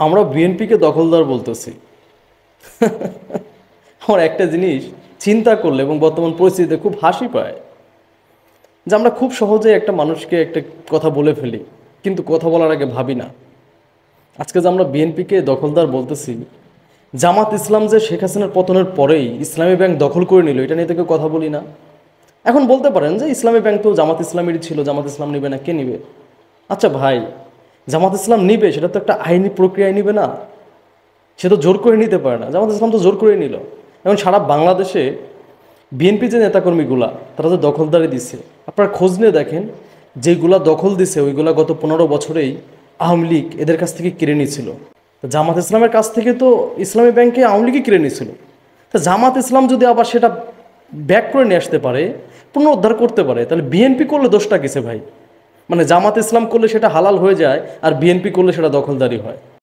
আমরা বিএনপিকে দখলদার বলতেছি। আমার একটা জিনিস চিন্তা করলে এবং বর্তমান পরিস্থিতিতে খুব হাসি পায় যে আমরা খুব সহজে একটা মানুষকে একটা কথা বলে ফেলি, কিন্তু কথা বলার আগে ভাবি না। আজকে যে আমরা বিএনপিকে দখলদার বলতেছি, জামাত ইসলাম যে শেখ হাসিনার পতনের পরেই ইসলামী ব্যাংক দখল করে নিল, এটা নিয়ে থেকে কথা বলি না। এখন বলতে পারেন যে ইসলামী ব্যাংক তো জামাত ইসলামেরই ছিল, জামাত ইসলাম নিবে না, কে নিবে? আচ্ছা ভাই, জামাত ইসলাম নিবে সেটা তো একটা আইনি প্রক্রিয়ায় নিবে না, সে তো জোর করে নিতে পারে না। জামাত ইসলাম তো জোর করে নিল। এখন সারা বাংলাদেশে বিএনপি যে নেতাকর্মীগুলা তারা তো দখলদারি দিচ্ছে, আপনারা খোঁজ নিয়ে দেখেন, যেগুলা দখল দিছে ওইগুলা গত 15 বছরেই আওয়ামী লীগ এদের কাছ থেকে কিনে নিয়েছিল। তো জামাত ইসলামের কাছ থেকে তো ইসলামী ব্যাংকে আওয়ামী লীগই কিনে নিয়েছিল। তো জামাত ইসলাম যদি আবার সেটা ব্যাক করে নিয়ে আসতে পারে, পুনরুদ্ধার করতে পারে, তাহলে বিএনপি করলে দোষটা কিসে ভাই? মানে জামাত ইসলাম করলে সেটা হালাল হয়ে যায় আর বিএনপি করলে সেটা দখলদারি হয়।